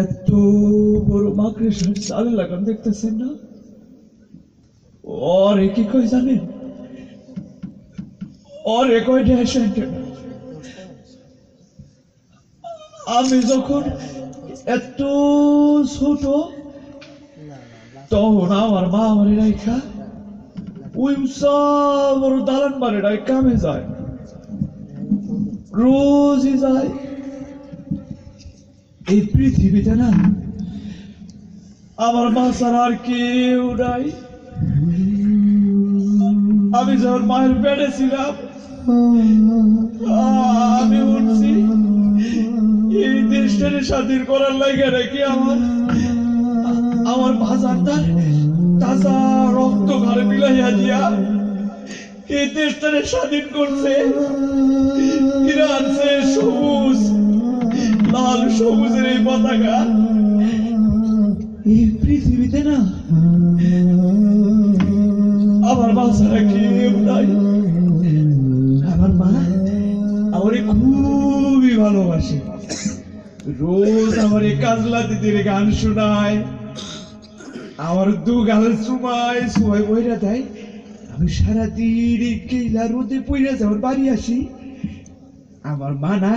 এত বড় মাকড়সার জাল লাগান দেখতেছেন না? ওরে কি কই জানেন? ওরে কই ড্যাশেন্ট। আমি যখন এত ছোট তখন আমার মা আমার রাইখা ওই বড় দালান বাড়িটাই কামে যায়, রোজই যায়। এই পৃথিবীতে না আমার মা ছাড়া আর কেউ নাই। আমি যখন মায়ের পেটে ছিলাম আমি উঠছি এই দেশটারে স্বাধীন করার লাগে নাকি আমার বাজারটার তাজা রক্ত ঘরে মিলাইয়া দিয়া এই দেশটারে স্বাধীন করছে। এরা আছে সবুজ লাল সবুজের এই পতাকা। এই পৃথিবীতে না আমার মা ছাড়া কেউ নাই। আমার মা আমার খুবই ভালোবাসে, রোজ আমার এই কাজলা দিদির গান শোনায়, আমার দু গালের চুমায় সবাই বইরা দেয়। আমি সারাদিন এই কেলা রোদে পইরা যাওয়ার বাড়ি আসি। আমার মা না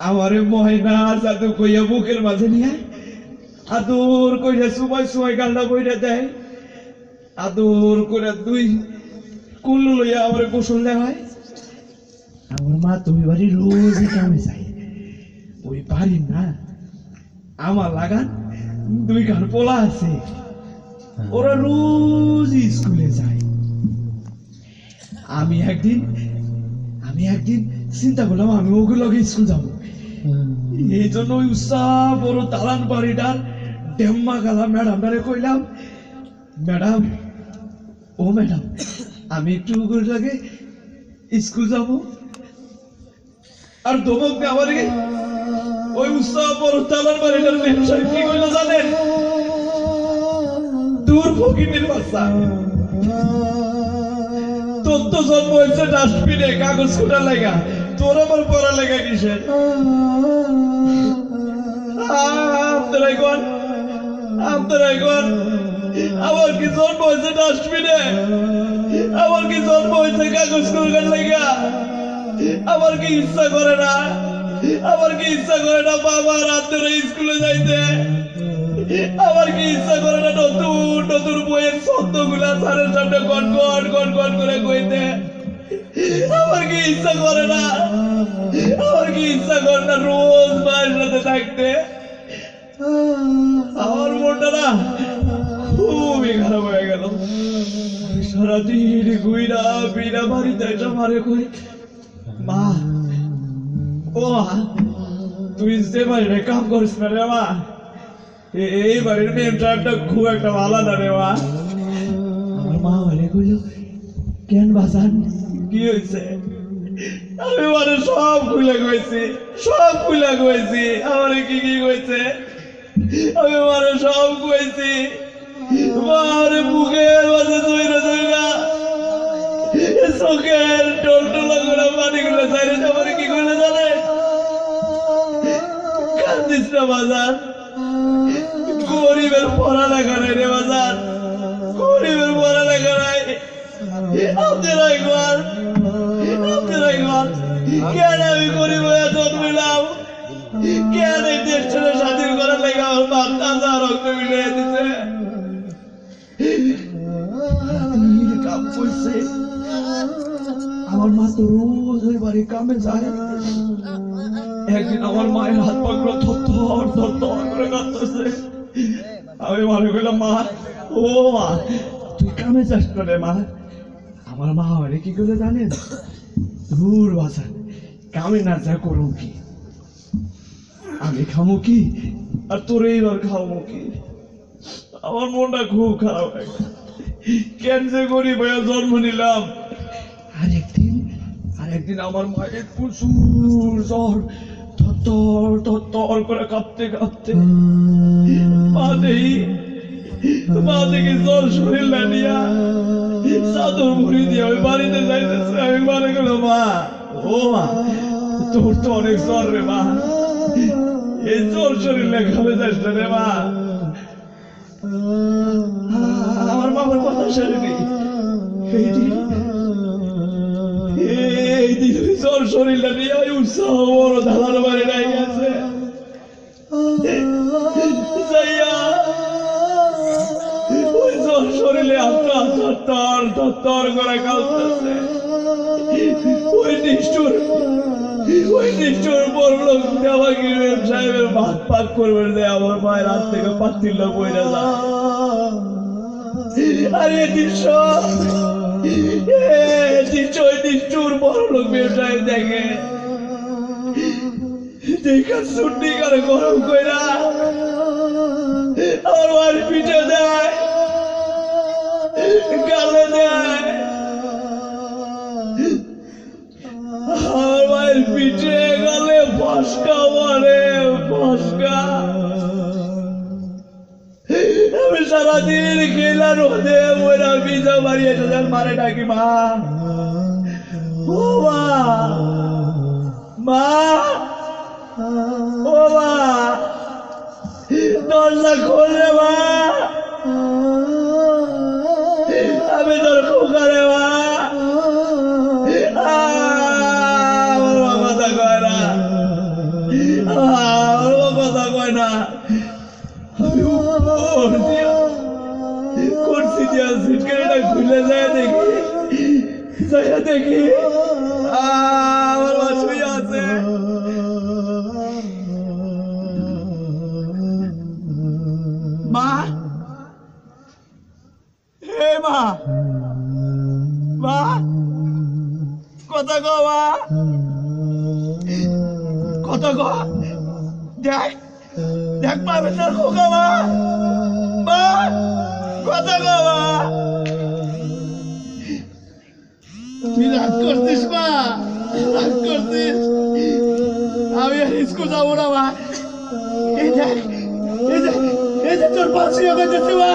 আমারে ময়না জাদু কইয়া বুকের মাঝে নিয়ে আদর কইরা সময় সময় গালটা বইরা দেয়, আদর করে দুই কুল্লু লইয়া আমার গোসল দেওয়ায়। আমার মা তুমি বাড়ি রোজই কামে যায়। ওই বাড়ি না আমার লাগান দুই গান পোলা আছে, ওরা রোজ স্কুলে যায়। আমি একদিন চিন্তা করলাম আমি ওগুলো স্কুল যাবো। এই জন্য ওই উৎসাহ বড় দালান বাড়িটার ডেম্মা গালা ম্যাডামটারে কইলাম, ম্যাডাম ও ম্যাডাম আমি একটু লাগে স্কুল যাব। আর ধমক দিয়ে আমার ওই উৎসাহ বড় দালান বাড়িটার ব্যবসায়ী কি কইলো জানেন? দূর ফকিরের বাচ্চা, তোর তো জন্ম হয়েছে ডাস্টবিনে কাগজ কুটার লাগা, তোর আমার পড়া লেখা কিসের? আমার কি জন্ম হয়েছে ডাস্টবিনে? আমার কি জন্ম হয়েছে কাগজ কুটার লাগা? আমার কি ইচ্ছা করে না? আমার কি ইচ্ছা করে না বাবা রাত ধরে স্কুলে যাইতে? আমার কি ইচ্ছা করে না নতুন নতুন বইয়ের শব্দ গুলা স্যারের সামনে গন গন গন গন করে কইতে? আমার কি ইচ্ছা করে না? আমার কি ইচ্ছা করে না রোজ মায়ের সাথে থাকতে? আমার মনটা না খুবই খারাপ হয়ে গেল। সারাদিন ঘুইরা বিনা বাড়িতে এটা মারে কই, মা ও তুই যে বাড়িতে কাম করিস না রে মা, এই বাড়ির মেয়েটা খুব একটা ভালো না রে মা। আমার মা বলে কইল, কেন বাজান কি হয়েছে? আমি মানে সব খুলে গেছি, সব খুলে গেছি। আমার কি কি হয়েছে আমি মানে সব কইছি। মারে বুকের মাঝে ধইরা ধইরা চোখের টলটলা করে পানিগুলো চাইলে আমার কি করে জানে? কান্দিস না বাজার, গরিবের পড়ালেখা নাই রে বাজার, গরিবের পড়ালেখা নাই। আপনারা একবার কেন আমি গরিব হয়ে জন্মিলাম? কেন এই দেশ ছেড়ে স্বাধীন করার লেগে আমার মা তাজা রক্ত মিলিয়ে দিতে? কাম করছে, আমার মা তো রোজ ওই বাড়ি কামে যায়। একদিন আমার মায়ের হাত পাগুলো থর থর থর করে কাঁপতেছে। আমি মনে করলাম, মা, ও মা, তুই কামে যাস করে মা? আমার মা আমারে কি করে জানেন? দূর বাসা, কামে না যা করো কি, আমি খামো কি আর তোর এইবার খাওয়াবো কি? আমার মনটা খুব খারাপ হয়। কেন যে গরিব হয়ে জন্ম নিলাম? আরেকদিন আমার মায়ের প্রচুর জ্বর, থর থর করে কাঁপতে কাঁপতে মা দেখি জ্বর শরীর না নিয়া চাদর মুড়ি দিয়ে ওই বাড়িতে যাইতেছে। আমি মনে গেল, মা, ও মা, তোর তো অনেক জ্বর রে মা, এই জ্বর শরীর লেখাবে যাস না রে মা। আমার মামার কথা শুনিনি। এই দিন জ্বর শরীরটা নিয়ে ওই উৎসাহ বড় ধালার বাড়ি নাই গেছে। ওই জ্বর শরীরে থর করে কাঁপতেছে। ওই নিষ্ঠুর বড় লোক দেওয়াগির সাহেবের ভাত পাক করবেন যে আমার মায়ের হাত থেকে পাতিল বইরা যায়। আরে নিষ্ঠুর বড় লোক ব্যবসায় দেখে ছুটি করে গরম কইরা আমার মায়ের পিঠে দেয়, গালে দেয়। আমার মায়ের পিঠে গালে ফসকা মারে, ফসকা। আমি সারাদিন খেলা রোদে ওরা বিজা মারিয়ে মারে ডাকি, মা, ও মা, মা, ও মা, দরজা খোলে মা, আমি তোর খোকারে মা। আমার কথা কয় না, আমার কথা কয় না। আমি করছি দিয়া সিটকারিটা খুলে যায় দেখি আমার মা শুয়ে আছে। মা, হে মা, মা, কথা কো মা, কথা কো। দেখ পাবে তোর খোকা মা, মা, কথা কো মা। তুই রাগ করছিস মা, রাগ করছিস? আমি আর স্কুল যাবো না মা। এই যে তোর পাশে গেছে মা।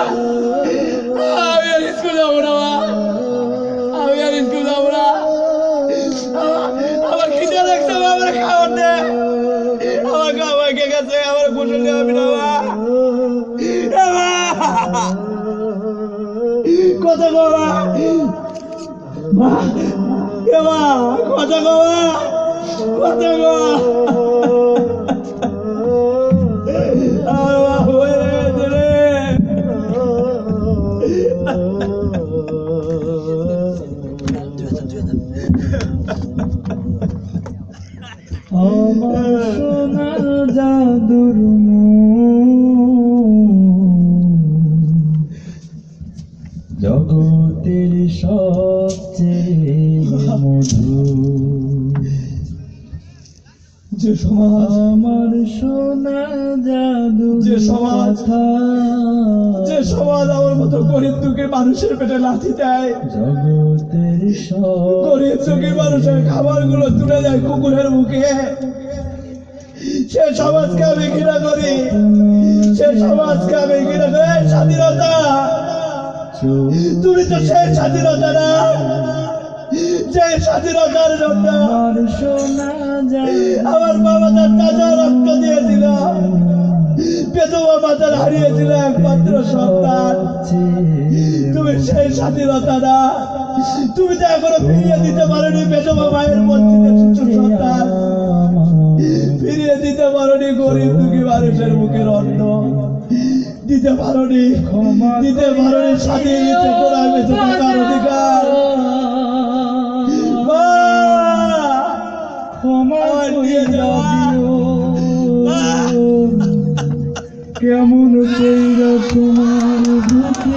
আমি আর স্কুল যাবো না মা, আমি আর স্কুল যাবো না। আমার খিদে লাগছে মা, আমার খাবার দে। আমার খাবার কে গেছে, আমার গোসল দেওয়া না মা। কথা কো মা, মা, এ মা, কথা কো মা, কথা কো। আমার সোনার জাদুর জগতের সবচেয়ে মধুর যে সমাজ, আমার সোনা জাদু, যে সমাজ আমার মতো গরিব দুঃখের মানুষের পেটে লাথি দেয়, জগতের গরিব দুঃখী মানুষের খাবার গুলো তুলে দেয় কুকুরের মুখে, সে সমাজকে আমি ঘৃণা করি, সে সমাজকে আমি ঘৃণা করি। স্বাধীনতা, তুমি তো সেই স্বাধীনতা না, যে স্বাধীনতার জন্য আমার বাবা তার তাজা রক্ত দিয়েছিল, বেদবা মাতার হারিয়েছিল একমাত্র সন্তান। তুমি সেই স্বাধীনতা না, তুমি তো এখনো ফিরিয়ে দিতে পারোনি বেদবা মায়ের বঞ্চিত শিশু মানুষের মুখের অন্ন দিতে পারোনি, দিতে পারোনি, স্বাধীন ইচ্ছে করার বেঁচে থাকার অধিকার। মা! আমার নিয়ে যাও। মা! কেমন কইরা তোমার বুকে